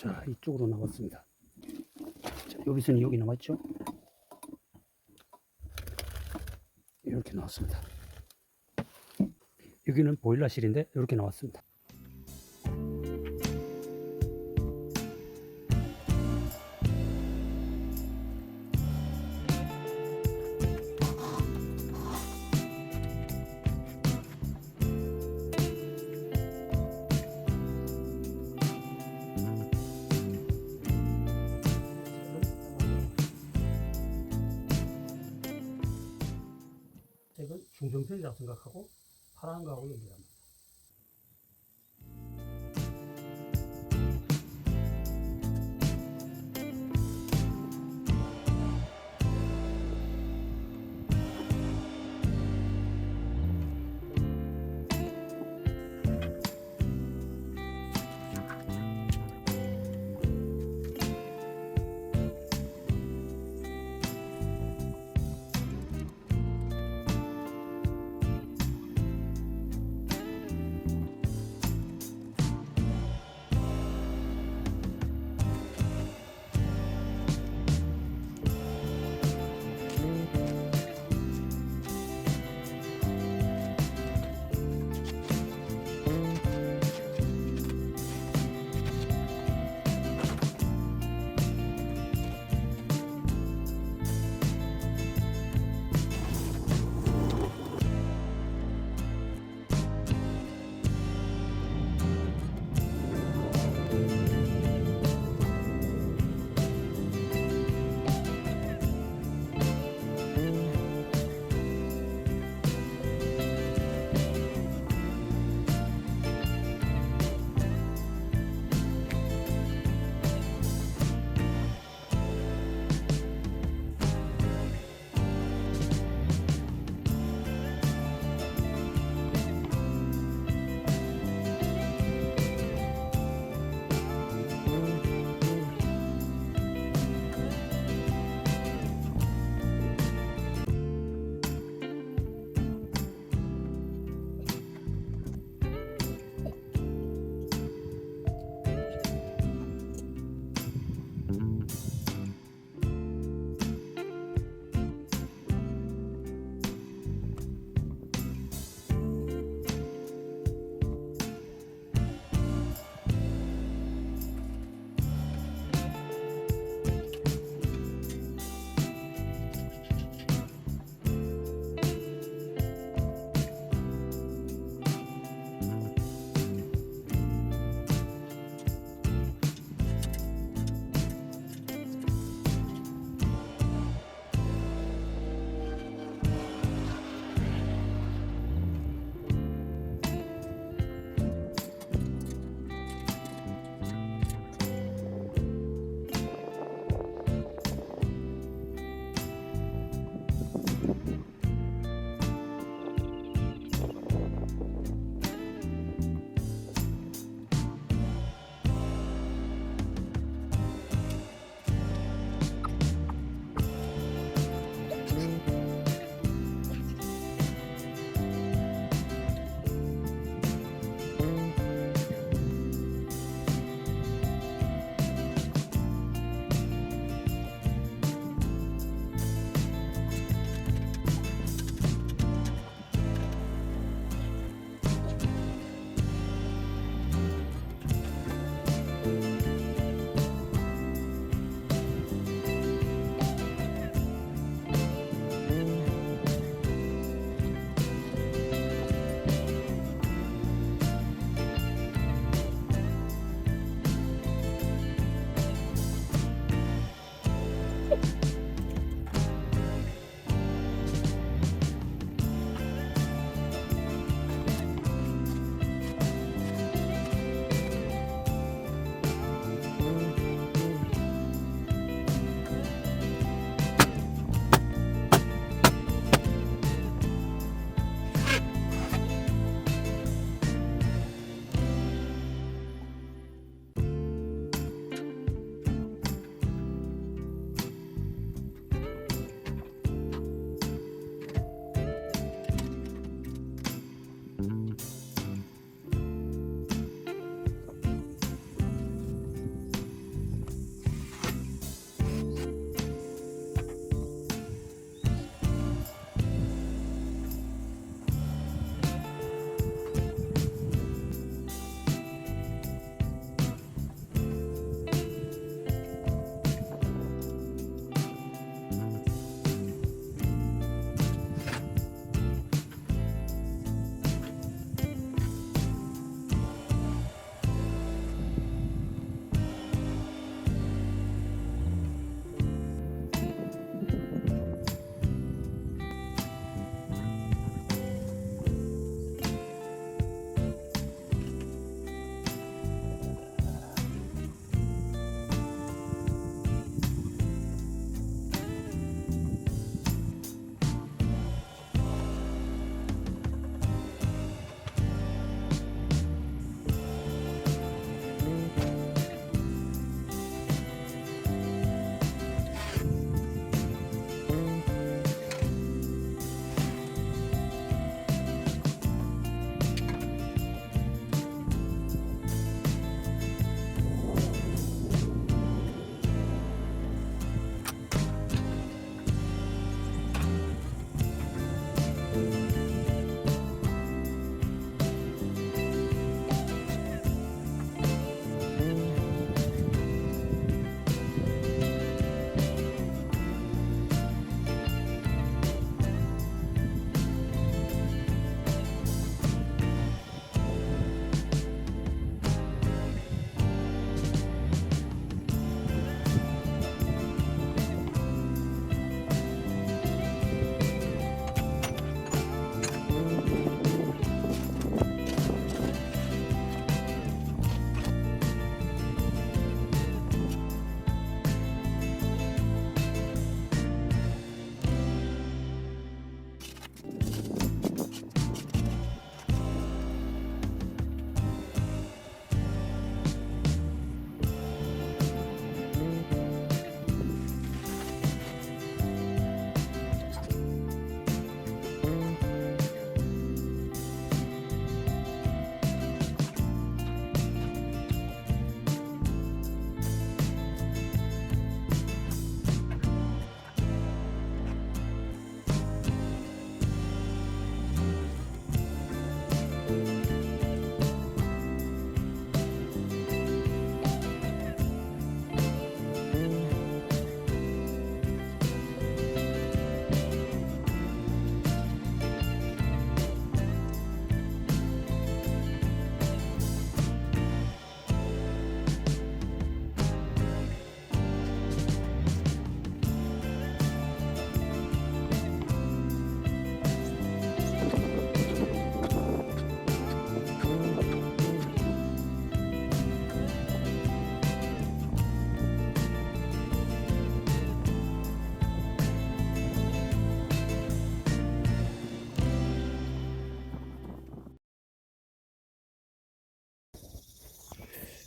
자, 이쪽으로 나왔습니다. 자, 여기서는 여기 나왔죠? 이렇게 나왔습니다. 여기는 보일러실인데 이렇게 나왔습니다. 색은 중성색이라고 생각하고 파란 거하고 연결합니다.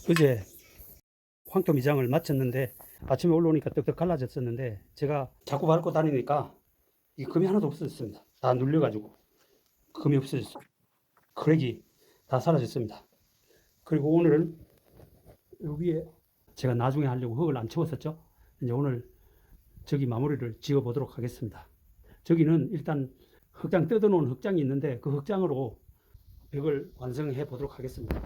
어제 황토 미장을 마쳤는데 아침에 올라오니까 떡떡 갈라졌었는데 제가 자꾸 밟고 다니니까 이 금이 하나도 없어졌습니다. 다 눌려가지고 금이 없어졌어요. 크랙이 다 사라졌습니다. 그리고 오늘은 여기에 제가 나중에 하려고 흙을 안 채웠었죠. 이제 오늘 저기 마무리를 지어 보도록 하겠습니다. 저기는 일단 흙장 뜯어놓은 흙장이 있는데 그 흙장으로 벽을 완성해 보도록 하겠습니다.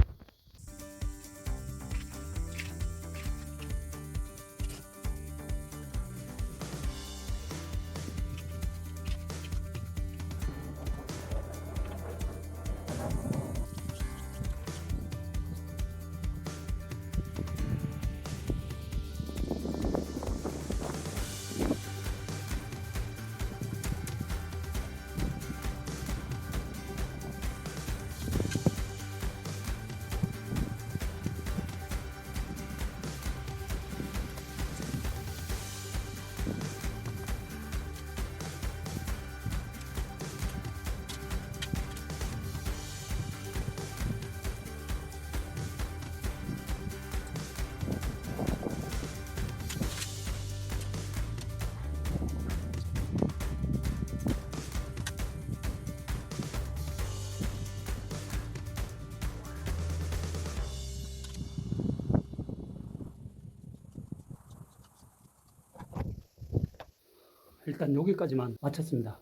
일단 여기까지만 마쳤습니다.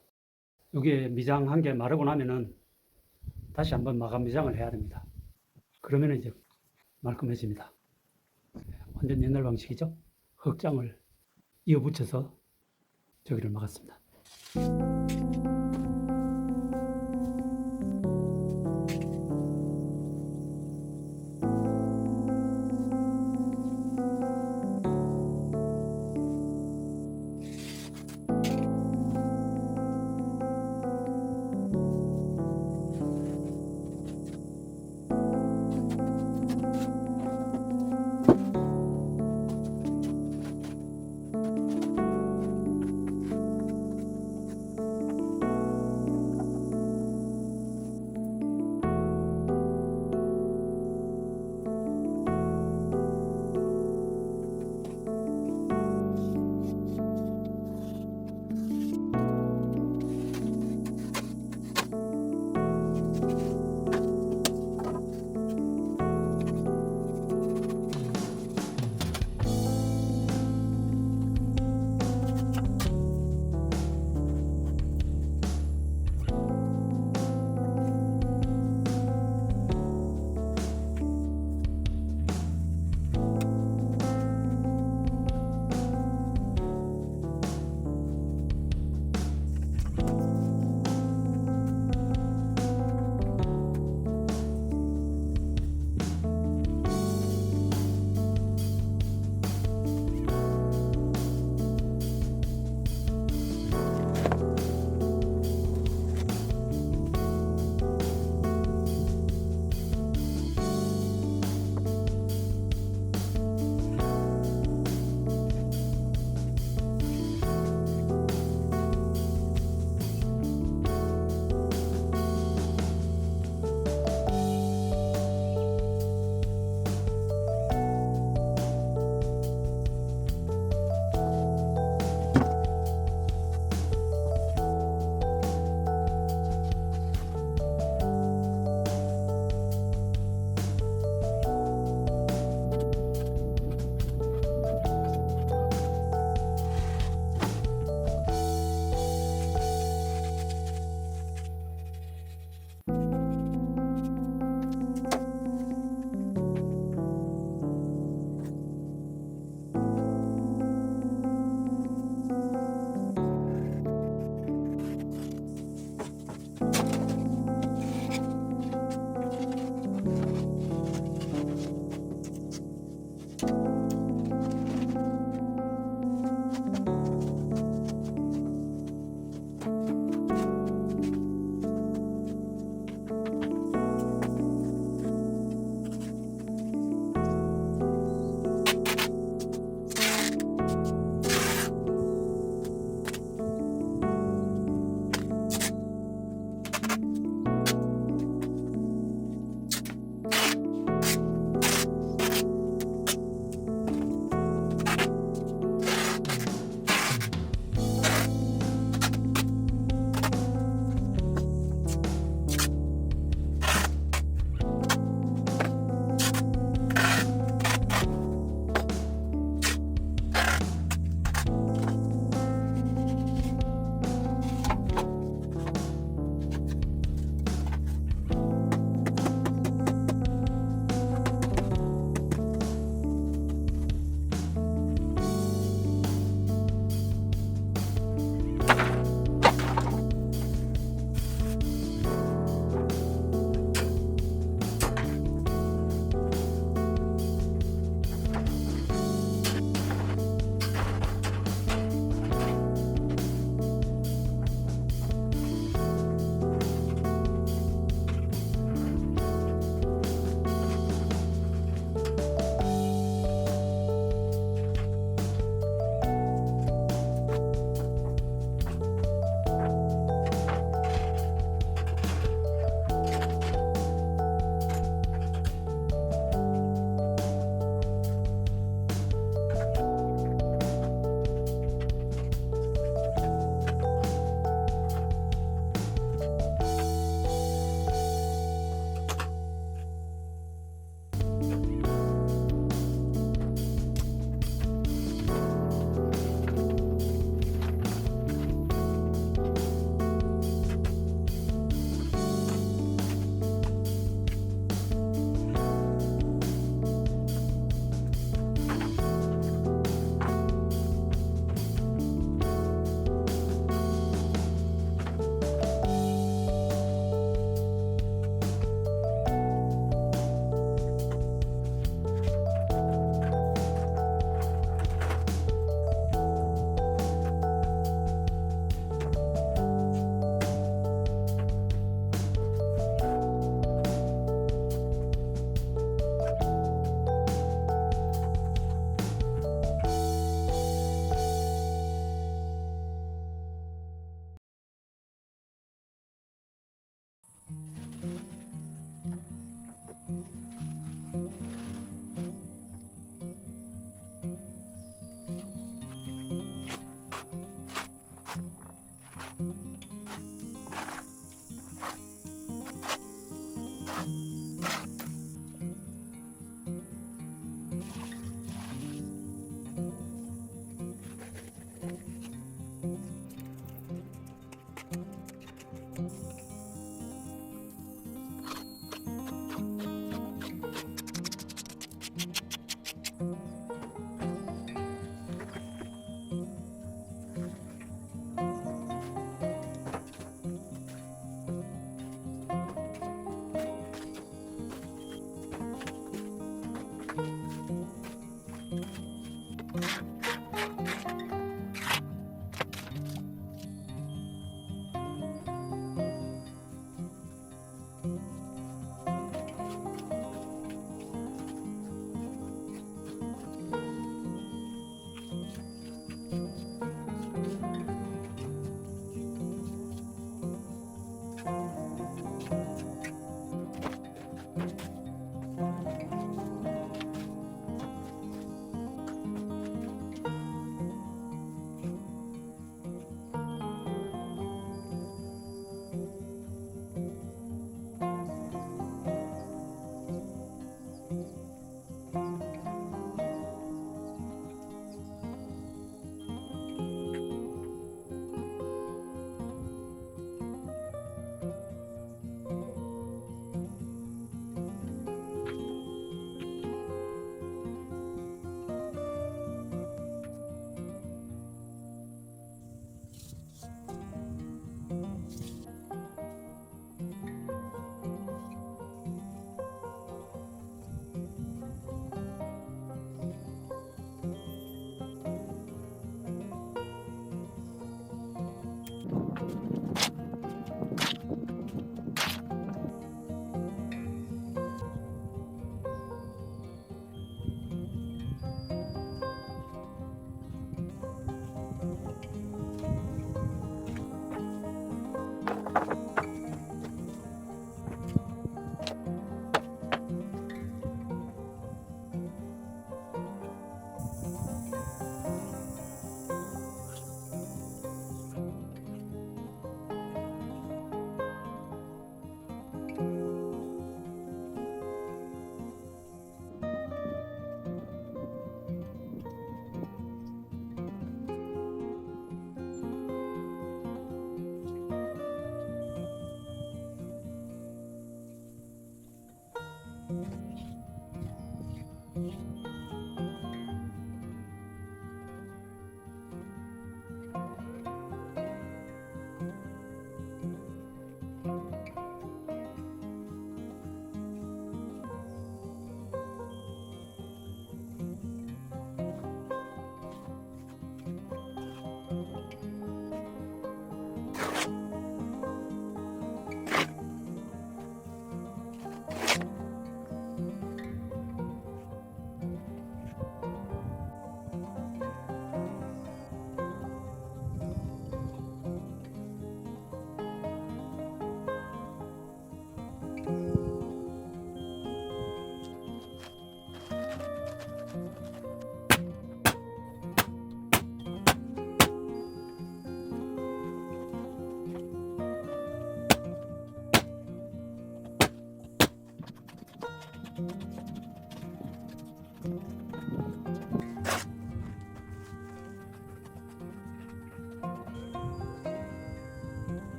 여기에 미장 한 개 마르고 나면은 다시 한번 마감 미장을 해야 됩니다. 그러면 이제 말끔해집니다. 완전 옛날 방식이죠. 흙장을 이어 붙여서 저기를 막았습니다.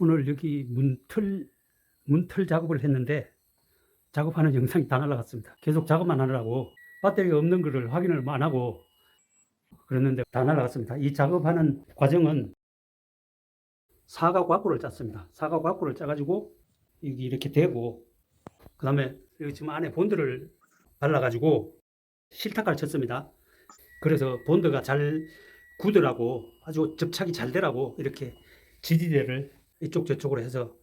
오늘 여기 문틀 작업을 했는데 작업하는 영상이 다 날라갔습니다. 계속 작업만 하느라고 배터리가 없는 것을 확인을 안 하고 그랬는데 다 날라갔습니다. 이 작업하는 과정은 사과 곽구를 짰습니다. 사과 곽구를 짜가지고 여기 이렇게 대고 그 다음에 여기 지금 안에 본드를 발라가지고 실타카를 쳤습니다. 그래서 본드가 잘 굳으라고 아주 접착이 잘 되라고 이렇게 지지대를 이쪽 저쪽으로 해서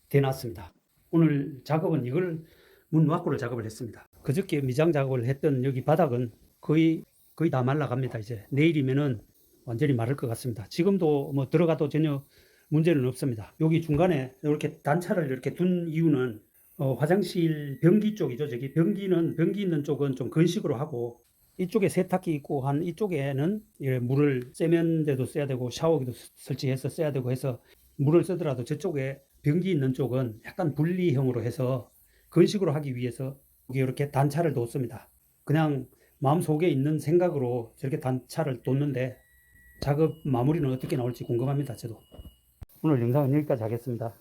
대놨습니다. 오늘 작업은 이걸 문 왁구를 작업을 했습니다. 그저께 미장 작업을 했던 여기 바닥은 거의 다 말라갑니다. 이제 내일이면은 완전히 마를 것 같습니다. 지금도 뭐 들어가도 전혀 문제는 없습니다. 여기 중간에 이렇게 단차를 이렇게 둔 이유는 화장실 변기 쪽이죠. 저기 변기 있는 쪽은 좀 건식으로 하고 이쪽에 세탁기 있고 한 이쪽에는 물을 세면대도 써야 되고 샤워기도 설치해서 써야 되고 해서 물을 쓰더라도 저쪽에 변기 있는 쪽은 약간 분리형으로 해서 건식으로 하기 위해서 이렇게 단차를 뒀습니다. 그냥 마음속에 있는 생각으로 저렇게 단차를 뒀는데 작업 마무리는 어떻게 나올지 궁금합니다. 저도. 오늘 영상은 여기까지 하겠습니다.